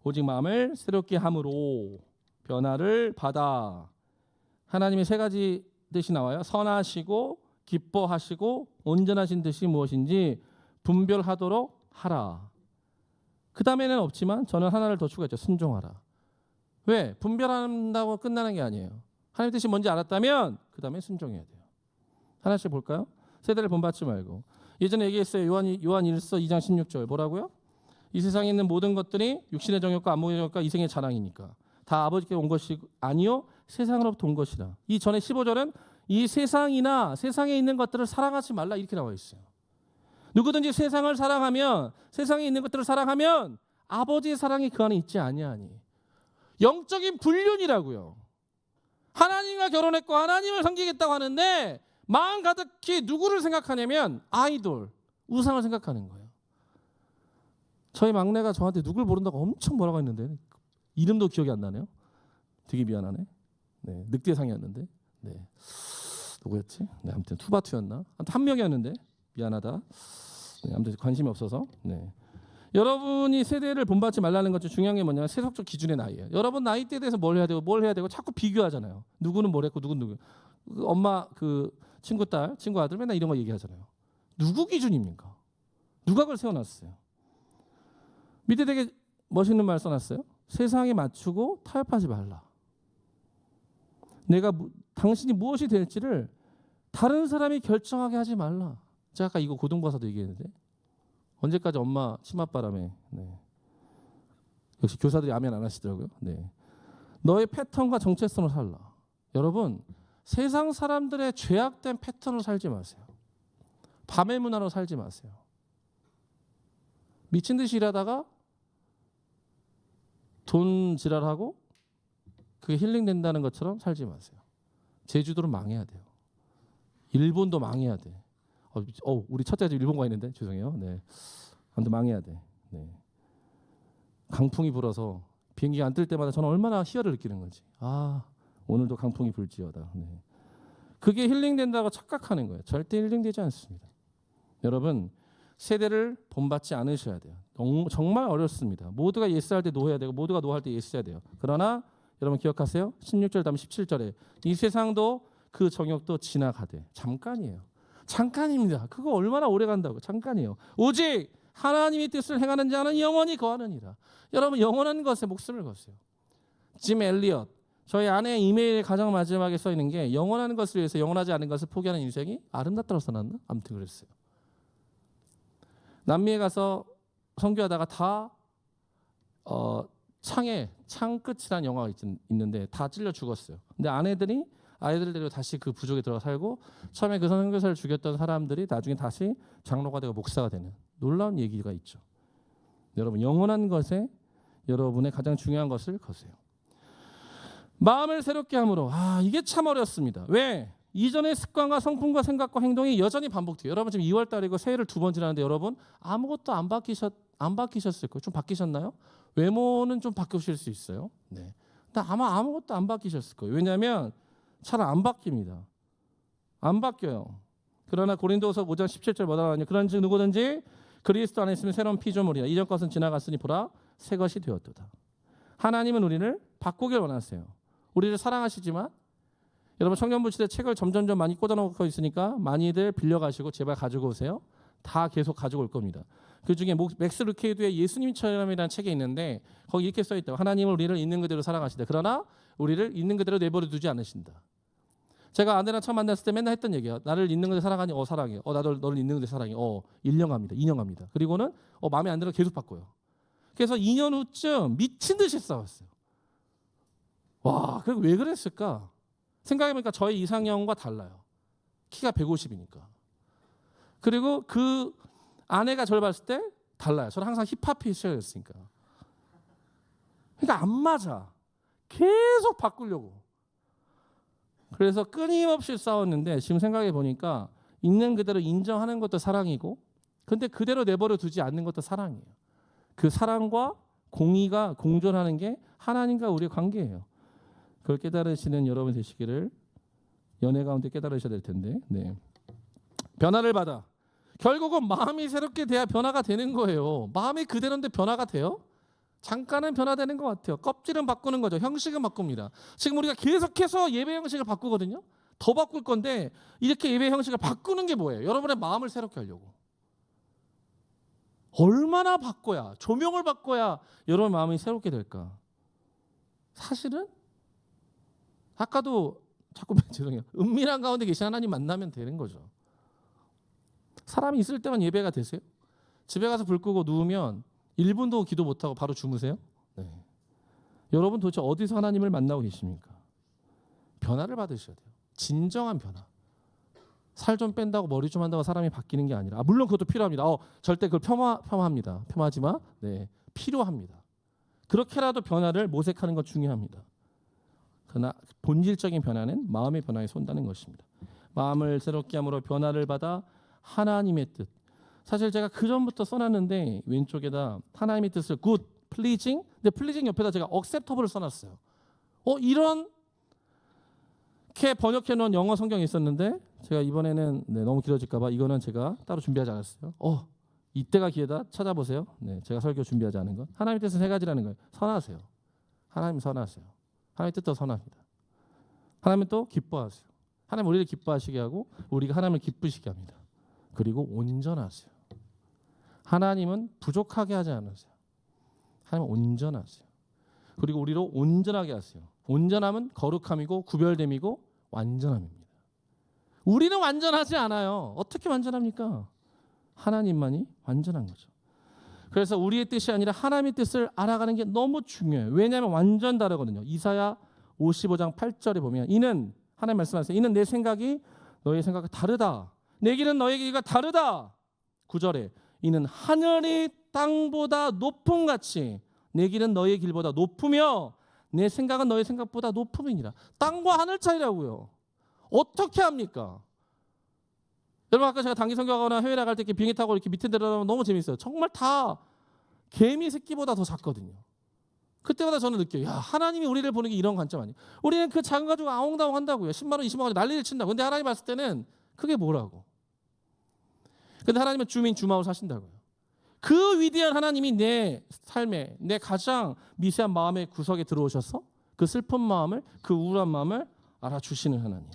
오직 마음을 새롭게 함으로 변화를 받아. 하나님의 세 가지 뜻이 나와요. 선하시고 기뻐하시고 온전하신 뜻이 무엇인지 분별하도록 하라. 그 다음에는 없지만 저는 하나를 더 추가했죠. 순종하라. 왜? 분별한다고 끝나는 게 아니에요. 하나님의 뜻이 뭔지 알았다면 그 다음에 순종해야 돼요. 하나씩 볼까요? 세대를 본받지 말고. 예전에 얘기했어요. 요한 1서 2장 16절 뭐라고요? 이 세상에 있는 모든 것들이 육신의 정욕과 안목의 정욕과 이생의 자랑이니까 다 아버지께 온 것이 아니요 세상으로부터 온 것이라. 이 전에 15절은 이 세상이나 세상에 있는 것들을 사랑하지 말라 이렇게 나와 있어요. 누구든지 세상을 사랑하면 세상에 있는 것들을 사랑하면 아버지의 사랑이 그 안에 있지 아니하니. 영적인 불륜이라고요. 하나님과 결혼했고 하나님을 섬기겠다고 하는데 마음 가득히 누구를 생각하냐면 아이돌, 우상을 생각하는 거예요. 저희 막내가 저한테 누굴 모른다고 엄청 뭐라고 했는데 이름도 기억이 안 나네요. 되게 미안하네. 네, 늑대상이었는데. 네. 누구였지? 네, 아무튼 투바투였나? 한 명이었는데 미안하다. 네, 아무튼 관심이 없어서. 네. 여러분이 세대를 본받지 말라는 것 중 중요한 게 뭐냐면 세속적 기준의 나이예요. 여러분 나이대에 대해서 뭘 해야 되고 자꾸 비교하잖아요. 누구는 뭘 했고 누구. 엄마 그 친구 딸, 친구 아들 맨날 이런 거 얘기하잖아요. 누구 기준입니까? 누가 그걸 세워놨어요? 밑에 되게 멋있는 말 써놨어요. 세상에 맞추고 타협하지 말라. 당신이 무엇이 될지를 다른 사람이 결정하게 하지 말라. 제가 아까 이거 고등부가서도 얘기했는데 언제까지 엄마 치맛바람에. 네. 역시 교사들이 아멘 안 하시더라고요. 네. 너의 패턴과 정체성을 살라. 여러분 세상 사람들의 죄악된 패턴으로 살지 마세요. 밤의 문화로 살지 마세요. 미친 듯이 일하다가 돈 지랄하고 그게 힐링된다는 것처럼 살지 마세요. 제주도는 망해야 돼요. 일본도 망해야 돼. 우리 첫째가 일본 가 있는데 죄송해요. 네, 아무튼 망해야 돼. 네. 강풍이 불어서 비행기가 안 뜰 때마다 저는 얼마나 희열을 느끼는 건지. 아, 오늘도 강풍이 불지어다. 네. 그게 힐링된다고 착각하는 거예요. 절대 힐링되지 않습니다. 여러분 세대를 본받지 않으셔야 돼요. 정말 어렵습니다. 모두가 예스할 때 노해야 되고 모두가 노할 때 예스해야 돼요. 그러나 여러분 기억하세요. 16절 다음 17절에 이 세상도 그 정욕도 지나가되 잠깐이에요. 잠깐입니다. 그거 얼마나 오래 간다고. 잠깐이에요. 오직 하나님의 뜻을 행하는 자는 영원히 거하느니라. 여러분 영원한 것에 목숨을 거세요. 짐 엘리엇 저희 아내의 이메일에 가장 마지막에 써 있는 게 영원한 것을 위해서 영원하지 않은 것을 포기하는 인생이 아름답다고 써놨나? 아무튼 그랬어요. 남미에 가서 선교하다가 다 창 끝이라는 영화가 있는데 다 찔려 죽었어요. 근데 아이들 데리고 다시 그 부족에 들어가 살고 처음에 그 선교사를 죽였던 사람들이 나중에 다시 장로가 되고 목사가 되는 놀라운 얘기가 있죠. 여러분 영원한 것에 여러분의 가장 중요한 것을 거세요. 마음을 새롭게 함으로 이게 참 어렵습니다. 왜? 이전의 습관과 성품과 생각과 행동이 여전히 반복돼요. 여러분 지금 2월 달이고 새해를 2번 지나는데 여러분 아무것도 안 바뀌셨을 거예요. 좀 바뀌셨나요? 외모는 좀 바뀌실 수 있어요. 네. 근데 아마 아무것도 안 바뀌셨을 거예요. 왜냐하면 잘 안 바뀝니다. 안 바뀌어요. 그러나 고린도서 5장 17절 뭐라 하냐? 그런즉 누구든지 그리스도 안에 있으면 새로운 피조물이라. 이전 것은 지나갔으니 보라 새 것이 되었도다. 하나님은 우리를 바꾸길 원하세요. 우리를 사랑하시지만 여러분 청년부 시대 책을 점점점 많이 꽂아놓고 있으니까 많이들 빌려가시고 제발 가지고 오세요. 다 계속 가지고 올 겁니다. 그중에 맥스 루케이드의 예수님처럼이라는 책이 있는데 거기 이렇게 써있다고. 하나님은 우리를 있는 그대로 사랑하시다. 그러나 우리를 있는 그대로 내버려 두지 않으신다. 제가 아내랑 처음 만났을 때 맨날 했던 얘기예요. 나를 있는 그대로 사랑하니? 사랑해. 나도 너를 있는 그대로 사랑해. 1년 갑니다. 2년 갑니다. 그리고는 마음에 안 들어 계속 바꿔요. 그래서 2년 후쯤 미친 듯이 싸웠어요. 와, 그게 왜 그랬을까? 생각해보니까 저의 이상형과 달라요. 키가 150이니까. 그리고 그 아내가 저를 봤을 때 달라요. 저는 항상 힙합이 시작했으니까. 그러니까 안 맞아. 계속 바꾸려고. 그래서 끊임없이 싸웠는데 지금 생각해보니까 있는 그대로 인정하는 것도 사랑이고 근데 그대로 내버려 두지 않는 것도 사랑이에요. 그 사랑과 공의가 공존하는 게 하나님과 우리의 관계예요. 그걸 깨달으시는 여러분 되시기를 연애 가운데 깨달으셔야 될 텐데. 네. 변화를 받아. 결국은 마음이 새롭게 돼야 변화가 되는 거예요. 마음이 그대로인데 변화가 돼요? 잠깐은 변화되는 것 같아요. 껍질은 바꾸는 거죠. 형식은 바꿉니다. 지금 우리가 계속해서 예배 형식을 바꾸거든요. 더 바꿀 건데 이렇게 예배 형식을 바꾸는 게 뭐예요? 여러분의 마음을 새롭게 하려고. 얼마나 바꿔야, 조명을 바꿔야 여러분 마음이 새롭게 될까? 사실은 아까도 자꾸 죄송해요. 은밀한 가운데 계신 하나님 만나면 되는 거죠. 사람이 있을 때만 예배가 되세요? 집에 가서 불 끄고 누우면 1분도 기도 못하고 바로 주무세요? 네. 여러분 도대체 어디서 하나님을 만나고 계십니까? 변화를 받으셔야 돼요. 진정한 변화. 살 좀 뺀다고 머리 좀 한다고 사람이 바뀌는 게 아니라 물론 그것도 필요합니다. 절대 그걸 폄하합니다. 폄하하지만 필요합니다. 그렇게라도 변화를 모색하는 건 중요합니다. 그러나 본질적인 변화는 마음의 변화에 쏜다는 것입니다. 마음을 새롭게 함으로 변화를 받아 하나님의 뜻. 사실 제가 그 전부터 써놨는데 왼쪽에다 하나님의 뜻을 good, pleasing. 근데 pleasing 옆에다 제가 acceptable을 써놨어요. 이렇게 번역해 놓은 영어 성경이 있었는데 제가 이번에는 너무 길어질까봐 이거는 제가 따로 준비하지 않았어요. 이때가 기회다. 찾아보세요. 제가 설교 준비하지 않은 것. 하나님의 뜻은 3가지라는 거예요. 선하세요. 하나님 선하세요. 하나님의 뜻도 선합니다. 하나님은 또 기뻐하세요. 하나님 우리를 기뻐하시게 하고 우리가 하나님을 기쁘시게 합니다. 그리고 온전하세요. 하나님은 부족하게 하지 않으세요. 하나님은 온전하세요. 그리고 우리로 온전하게 하세요. 온전함은 거룩함이고 구별됨이고 완전함입니다. 우리는 완전하지 않아요. 어떻게 완전합니까? 하나님만이 완전한 거죠. 그래서 우리의 뜻이 아니라 하나님의 뜻을 알아가는 게 너무 중요해요. 왜냐하면 완전 다르거든요. 이사야 55장 8절에 보면 이는 하나님 말씀하세요. 이는 내 생각이 너의 생각과 다르다. 내 길은 너의 길과 다르다. 9절에 이는 하늘이 땅보다 높음 같이 내 길은 너의 길보다 높으며 내 생각은 너의 생각보다 높음이니라. 땅과 하늘 차이라고요. 어떻게 합니까? 여러분 아까 제가 단기 선교하거나 해외 나갈 때 이렇게 비행기 타고 이렇게 밑에 내려가면 너무 재밌어요. 정말 다 개미 새끼보다 더 작거든요. 그때마다 저는 느껴요. 하나님이 우리를 보는 게 이런 관점 아니에요. 우리는 그 작은 가지고 아웅다웅 한다고요. 10만 원, 20만 원 난리를 친다고. 근데 하나님 봤을 때는 그게 뭐라고. 근데 하나님은 주민 주마을 사신다고요. 그 위대한 하나님이 내 삶에 내 가장 미세한 마음의 구석에 들어오셔서 그 슬픈 마음을 그 우울한 마음을 알아주시는 하나님.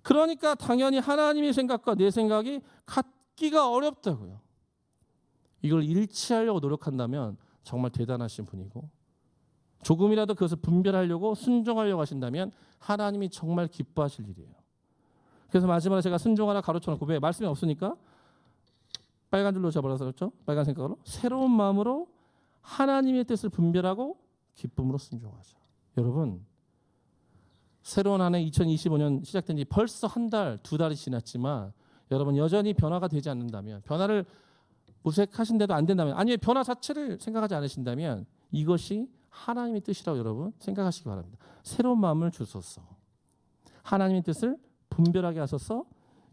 그러니까 당연히 하나님의 생각과 내 생각이 같기가 어렵다고요. 이걸 일치하려고 노력한다면 정말 대단하신 분이고 조금이라도 그것을 분별하려고 순종하려고 하신다면 하나님이 정말 기뻐하실 일이에요. 그래서 마지막에 제가 순종하라 가로쳐놓고 왜 말씀이 없으니까 빨간 줄로 잡아서 그렇죠? 빨간 색깔로 새로운 마음으로 하나님의 뜻을 분별하고 기쁨으로 순종하자. 여러분 새로운 한 해 2025년 시작된 지 벌써 한 달, 두 달이 지났지만 여러분 여전히 변화가 되지 않는다면 변화를 모색하신데도 안 된다면 아니면 변화 자체를 생각하지 않으신다면 이것이 하나님의 뜻이라고 여러분 생각하시기 바랍니다. 새로운 마음을 주소서. 하나님의 뜻을 분별하게 하소서.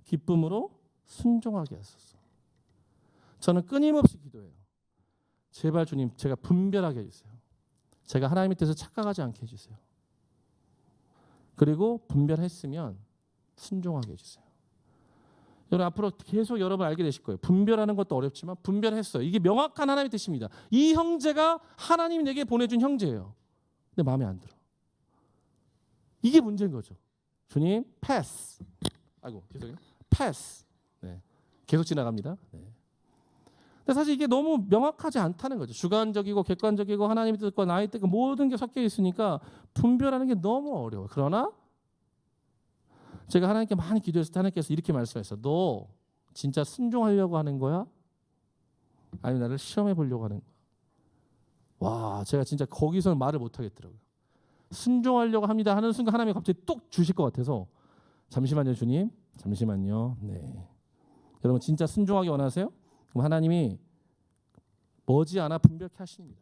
기쁨으로 순종하게 하소서. 저는 끊임없이 기도해요. 제발 주님 제가 분별하게 해주세요. 제가 하나님의 뜻을 착각하지 않게 해주세요. 그리고 분별했으면 순종하게 해주세요. 여러분 앞으로 계속 여러분 알게 되실 거예요. 분별하는 것도 어렵지만 분별했어요. 이게 명확한 하나님의 뜻입니다. 이 형제가 하나님이 내게 보내준 형제예요. 근데 마음에 안 들어. 이게 문제인 거죠. 주님 패스. 아이고 죄송해요. 패스. 네. 계속 지나갑니다. 네. 근데 사실 이게 너무 명확하지 않다는 거죠. 주관적이고 객관적이고 하나님의 뜻과 나의 뜻과 모든 게 섞여 있으니까 분별하는 게 너무 어려워요. 그러나 제가 하나님께 많이 기도했을 때 하나님께서 이렇게 말씀하셨어요. 너 진짜 순종하려고 하는 거야? 아니면 나를 시험해 보려고 하는 거야? 와, 제가 진짜 거기서는 말을 못 하겠더라고요. 순종하려고 합니다 하는 순간 하나님이 갑자기 뚝 주실 것 같아서 잠시만요 주님. 잠시만요. 네. 여러분 진짜 순종하기 원하세요? 그럼 하나님이 머지않아 분별케 하십니다.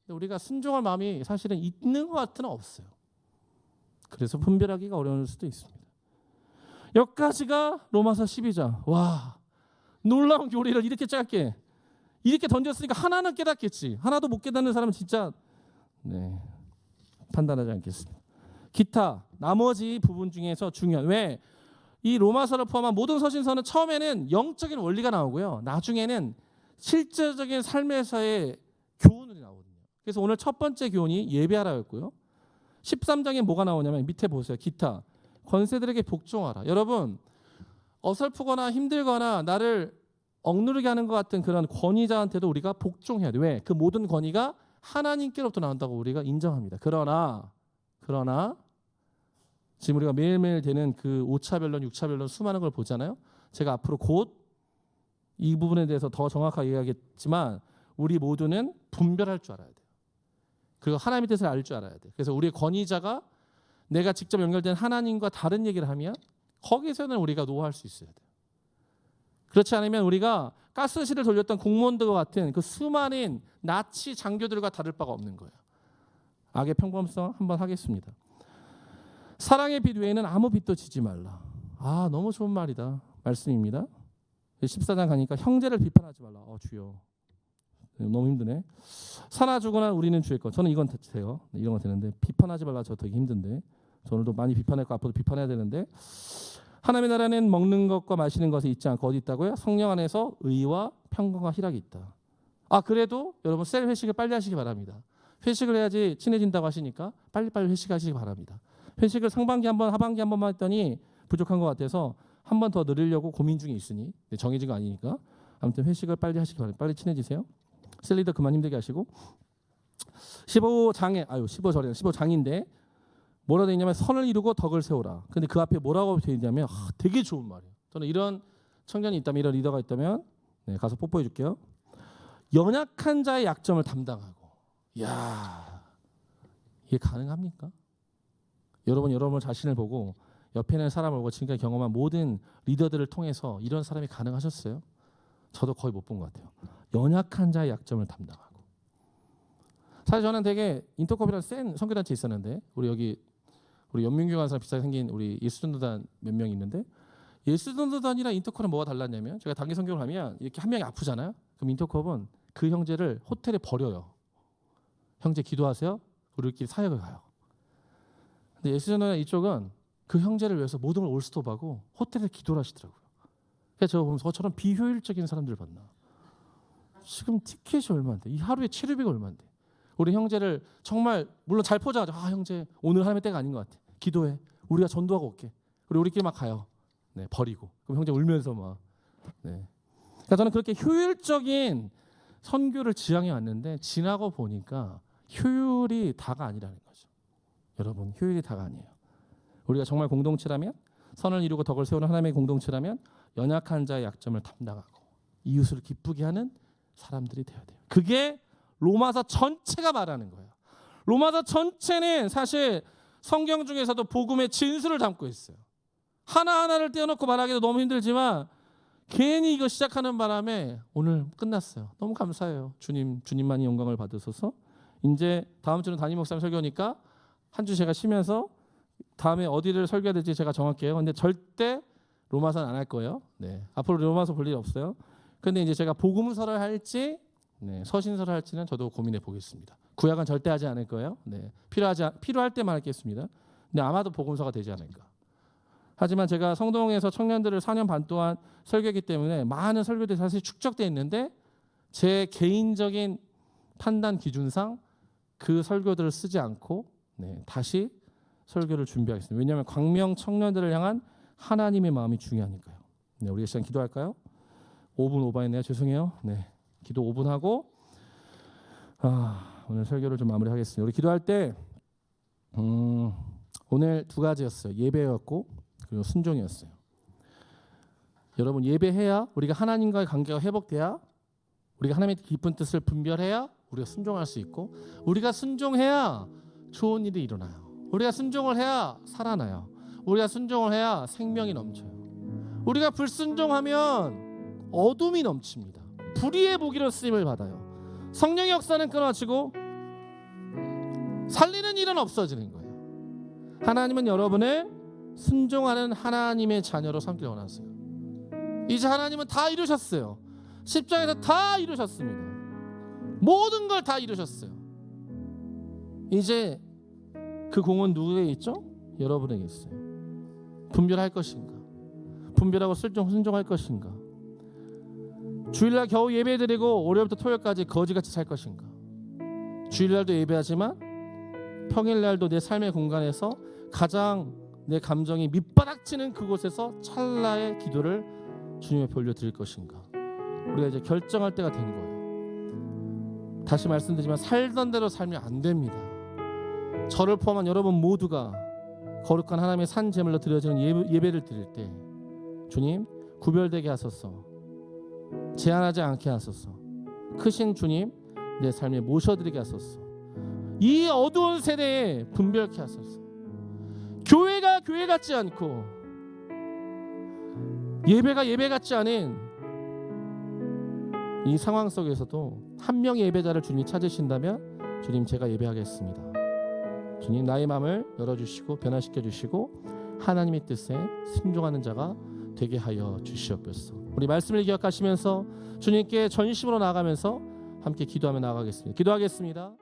근데 우리가 순종할 마음이 사실은 있는 것 같으나 없어요. 그래서 분별하기가 어려울 수도 있습니다. 여기까지가 로마서 12장. 와, 놀라운 교리를 이렇게 짧게 이렇게 던졌으니까 하나는 깨닫겠지. 하나도 못 깨닫는 사람은 진짜 판단하지 않겠습니다. 기타 나머지 부분 중에서 중요한 왜? 이 로마서를 포함한 모든 서신서는 처음에는 영적인 원리가 나오고요. 나중에는 실제적인 삶에서의 교훈이 나오거든요. 그래서 오늘 첫 번째 교훈이 예배하라였고요. 13장에 뭐가 나오냐면 밑에 보세요. 기타 권세들에게 복종하라. 여러분 어설프거나 힘들거나 나를 억누르게 하는 것 같은 그런 권위자한테도 우리가 복종해야 돼요. 왜? 그 모든 권위가 하나님께로부터 나온다고 우리가 인정합니다. 그러나 지금 우리가 매일매일 되는 그 5차 변론, 6차 변론 수많은 걸 보잖아요. 제가 앞으로 곧 이 부분에 대해서 더 정확하게 이야기하겠지만 우리 모두는 분별할 줄 알아야 돼요. 그리고 하나님의 뜻을 알 줄 알아야 돼요. 그래서 우리의 권위자가 내가 직접 연결된 하나님과 다른 얘기를 하면 거기서는 우리가 노할 수 있어야 돼요. 그렇지 않으면 우리가 가스실을 돌렸던 공무원들과 같은 그 수많은 나치 장교들과 다를 바가 없는 거예요. 악의 평범성 한번 하겠습니다. 사랑의 빛 외에는 아무 빛도 지지 말라. 아 너무 좋은 말이다. 말씀입니다. 14장 가니까 형제를 비판하지 말라. 주여 너무 힘드네. 사나 죽으나 우리는 주의 것. 저는 이건 돼요. 이런 건 되는데 비판하지 말라. 저 되게 힘든데 저늘도 많이 비판했고 앞으로도 비판해야 되는데 하나님의 나라는 먹는 것과 마시는 것에 있지 않고 어디 있다고요? 성령 안에서 의와 평강과 희락이 있다. 그래도 여러분 셀 회식을 빨리 하시기 바랍니다. 회식을 해야지 친해진다고 하시니까 빨리빨리 회식하시기 바랍니다. 회식을 상반기 한번 하반기 한 번만 했더니 부족한 것 같아서 한 번 더 늘리려고 고민 중에 있으니 정해진 거 아니니까 아무튼 회식을 빨리 하시기 바랍니다. 빨리 친해지세요. 셀리더 그만 힘들게 하시고 15장인데 뭐라 되어 있냐면 선을 이루고 덕을 세우라. 근데 그 앞에 뭐라고 되어 있냐면 되게 좋은 말이에요. 저는 이런 청년이 있다면 이런 리더가 있다면 가서 뽀뽀해 줄게요. 연약한 자의 약점을 담당하고. 이야 이게 가능합니까? 여러분 자신을 보고 옆에 있는 사람을 보고 지금까지 경험한 모든 리더들을 통해서 이런 사람이 가능하셨어요? 저도 거의 못 본 것 같아요. 연약한 자의 약점을 담당하고. 사실 저는 되게 인터컵이라는 센 선교단체 있었는데 우리 연민교 간사랑 비슷하게 생긴 우리 예수전도단 몇 명 있는데 예수전도단이랑 인터컵은 뭐가 달랐냐면 제가 단기 선교를 하면 이렇게 한 명이 아프잖아요. 그럼 인터컵은 그 형제를 호텔에 버려요. 형제 기도하세요. 우리끼리 사역을 가요. 근데 예수전도단 이쪽은 그 형제를 위해서 모든 걸 올스톱하고 호텔에 기도를 하시더라고요. 그래서 제가 보면서 저처럼 비효율적인 사람들 봤나. 지금 티켓이 얼마인데 이 하루에 체류비가 얼마인데 우리 형제를 정말 물론 잘 포장하죠. 형제 오늘 하나님의 때가 아닌 것 같아. 기도해. 우리가 전도하고 올게. 우리끼리 막 가요. 버리고. 그럼 형제 울면서 막. 그러니까 저는 그렇게 효율적인 선교를 지향해 왔는데 지나고 보니까 효율이 다가 아니라는 거죠. 여러분, 효율이 다가 아니에요. 우리가 정말 공동체라면, 선을 이루고 덕을 세우는 하나님의 공동체라면 연약한 자의 약점을 담당하고 이웃을 기쁘게 하는 사람들이 되어야 돼요. 그게 로마서 전체가 말하는 거예요. 로마서 전체는 사실 성경 중에서도 복음의 진수를 담고 있어요. 하나하나를 떼어놓고 말하기도 너무 힘들지만 괜히 이거 시작하는 바람에 오늘 끝났어요. 너무 감사해요. 주님만이 영광을 받으소서. 이제 다음 주는 담임 목사님 설교니까 한 주 제가 쉬면서 다음에 어디를 설교해야 될지 제가 정할게요. 근데 절대 로마서는 안 할 거예요. 네. 앞으로 로마서 볼 일 없어요. 근데 이제 제가 복음서를 할지 서신서를 할지는 저도 고민해 보겠습니다. 구약은 절대 하지 않을 거예요. 네. 필요할 때만 하겠습니다. 근데 아마도 복음서가 되지 않을까. 하지만 제가 성동에서 청년들을 4년 반 동안 설교했기 때문에 많은 설교들이 사실 축적되어 있는데 제 개인적인 판단 기준상 그 설교들을 쓰지 않고 다시 설교를 준비하겠습니다. 왜냐하면 광명 청년들을 향한 하나님의 마음이 중요하니까요. 우리 시간 기도할까요? 5분 오버했네요. 죄송해요. 기도 5분 하고 오늘 설교를 좀 마무리하겠습니다. 우리 기도할 때 오늘 두 가지였어요. 예배였고 그리고 순종이었어요. 여러분, 예배해야 우리가 하나님과의 관계가 회복돼야 우리가 하나님의 깊은 뜻을 분별해야 우리가 순종할 수 있고 우리가 순종해야 좋은 일이 일어나요. 우리가 순종을 해야 살아나요. 우리가 순종을 해야 생명이 넘쳐요. 우리가 불순종하면 어둠이 넘칩니다. 불의의 무기로 쓰임을 받아요. 성령의 역사는 끊어지고 살리는 일은 없어지는 거예요. 하나님은 여러분을 순종하는 하나님의 자녀로 삼기를 원하세요. 이제 하나님은 다 이루셨어요. 십자가에서 다 이루셨습니다. 모든 걸 다 이루셨어요. 이제 그 공은 누구에게 있죠? 여러분에게 있어요. 분별할 것인가? 분별하고 순종할 것인가? 주일날 겨우 예배드리고 월요일부터 토요일까지 거지같이 살 것인가? 주일날도 예배하지만 평일날도 내 삶의 공간에서 가장 내 감정이 밑바닥치는 그곳에서 찰나의 기도를 주님의 볼려 드릴 것인가? 우리가 이제 결정할 때가 된 거예요. 다시 말씀드리지만 살던 대로 살면 안 됩니다. 저를 포함한 여러분 모두가 거룩한 하나님의 산 제물로 드려지는 예배를 드릴 때 주님 구별되게 하소서. 제한하지 않게 하소서. 크신 주님 내 삶에 모셔드리게 하소서. 이 어두운 세대에 분별케 하소서. 교회가 교회 같지 않고 예배가 예배 같지 않은 이 상황 속에서도 한 명의 예배자를 주님이 찾으신다면 주님 제가 예배하겠습니다. 주님 나의 마음을 열어주시고 변화시켜 주시고 하나님의 뜻에 순종하는 자가 되게 하여 주시옵소서. 우리 말씀을 기억하시면서 주님께 전심으로 나아가면서 함께 기도하며 나아가겠습니다. 기도하겠습니다.